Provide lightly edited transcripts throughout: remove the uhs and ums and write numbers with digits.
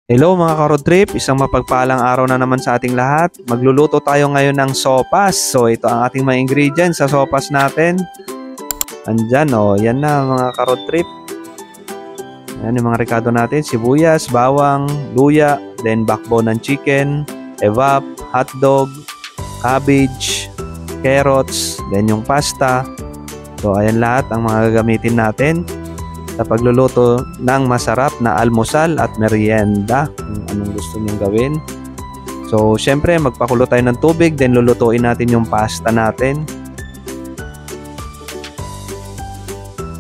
Hello mga ka-road trip, isang mapagpalang araw na naman sa ating lahat. Magluluto tayo ngayon ng sopas. So ito ang ating mga ingredients sa sopas natin. Andyan yan na mga ka-road trip. Ayan yung mga rekado natin, sibuyas, bawang, luya, then backbone ng chicken, evap, hotdog, cabbage, carrots, then yung pasta. So ayan lahat ang mga gagamitin natin sa pagluluto ng masarap na almusal at merienda, kung anong gusto nyong gawin. So syempre magpakulo tayo ng tubig, then lulutuin natin yung pasta natin.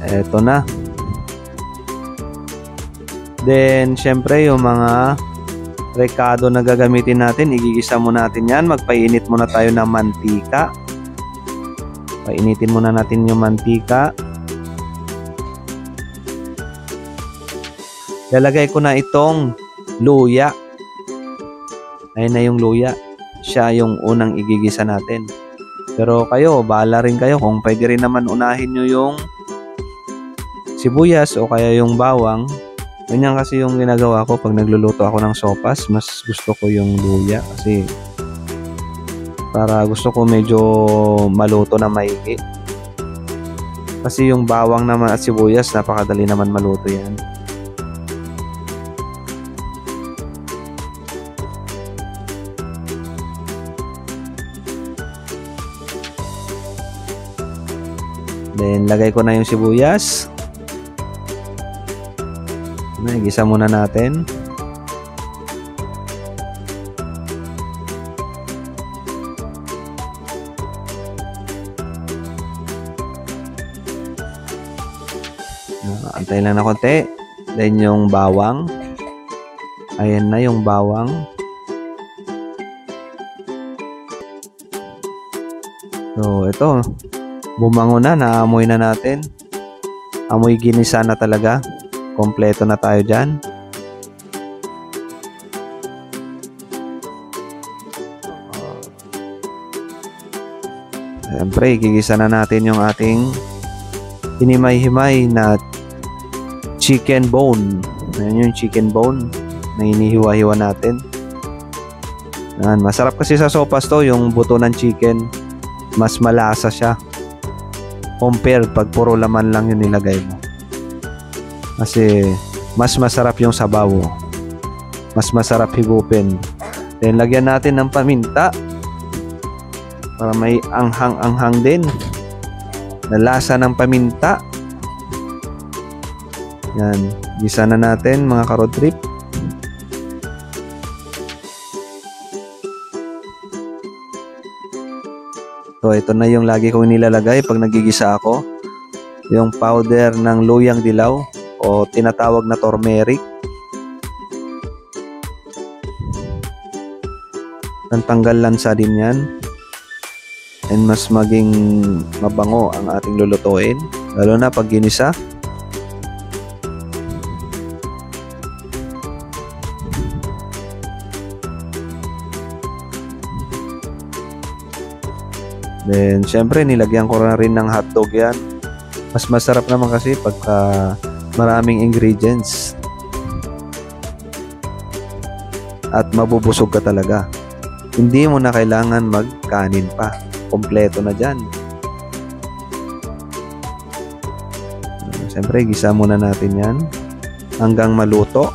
Eto na. Then syempre yung mga rekado na gagamitin natin, igigisa muna natin yan. Magpainit muna tayo ng mantika. Painitin muna natin yung mantika. Lalagay ko na itong luya. Ayun na yung luya. Siya yung unang igigisa natin. Pero kayo, bahala rin kayo kung pwede rin naman unahin nyo yung sibuyas o kaya yung bawang. Ganyan kasi yung ginagawa ko pag nagluluto ako ng sopas. Mas gusto ko yung luya kasi para gusto ko medyo maluto na maigi. Kasi yung bawang naman at sibuyas, napakadali naman maluto yan. Then, lagay ko na yung sibuyas. Igisa muna natin. Antayin lang na konti. Then, yung bawang. Ayan na yung bawang. So, ito. Bumango na, naamoy na natin. Amoy ginisa na talaga. Kompleto na tayo dyan. Siyempre, gigisa na natin yung ating hinimay-himay na chicken bone. Ayan yung chicken bone na hinihiwa-hiwa natin. Ayan, masarap kasi sa sopas to, yung buto ng chicken. Mas malasa siya compare pag puro laman lang yung nilagay mo. Kasi mas masarap yung sabaw. Mas masarap higupin. Then lagyan natin ng paminta para may anghang-anghang din na lasa ng paminta. Yan. Gisa na natin mga ka-road trip. So, ito na yung lagi kong nilalagay pag nagigisa ako. Yung powder ng luyang dilaw o tinatawag na turmeric. Tanggal lansa din yan. And mas maging mabango ang ating lulutuin. Lalo na pag ginisa. Then, syempre, nilagyan ko na rin ng hotdog yan. Mas masarap naman kasi pagka maraming ingredients. At mabubusog ka talaga. Hindi mo na kailangan magkanin pa. Kompleto na dyan. Syempre, gisa muna natin yan hanggang maluto.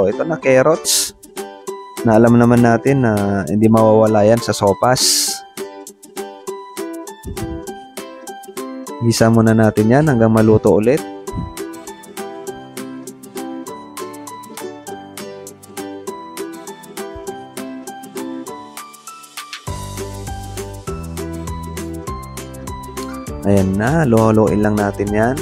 Ito na carrots na alam naman natin na hindi mawawala yan sa sopas. Gisa muna natin yan hanggang maluto ulit. Ayan na, luhuluin lang natin yan.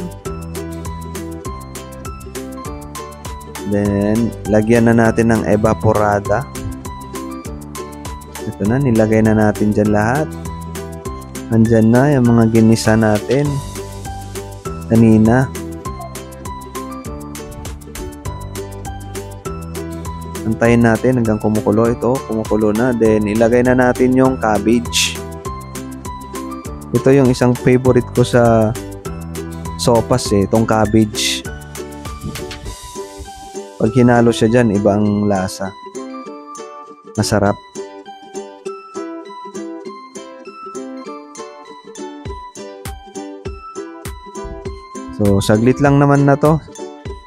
Then, lagyan na natin ng evaporada. Ito na, nilagay na natin dyan lahat. Andyan na yung mga ginisa natin kanina. Antayin natin hanggang kumukulo. Ito, kumukulo na. Then, ilagay na natin yung cabbage. Ito yung isang favorite ko sa sopas itong cabbage. Pag hinalo siya dyan, iba ang lasa. Masarap. So, saglit lang naman na to.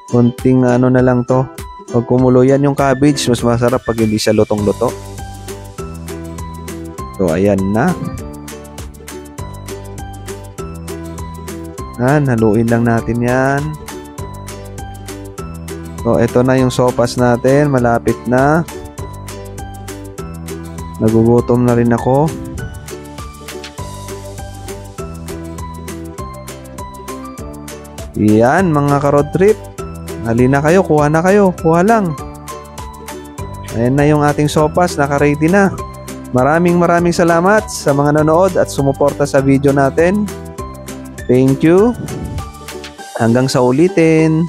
Kunting ano na lang to. Pag kumulo yan yung cabbage, mas masarap pag hindi siya lutong-luto. So, ayan na. Haluin lang natin yan. So, ito na yung sopas natin. Malapit na. Nagugutom na rin ako. Yan, mga ka-road trip. Halina kayo, kuha na kayo. Kuha lang. Ayan na yung ating sopas. Naka-ready na. Maraming salamat sa mga nanood at sumuporta sa video natin. Thank you. Hanggang sa ulitin.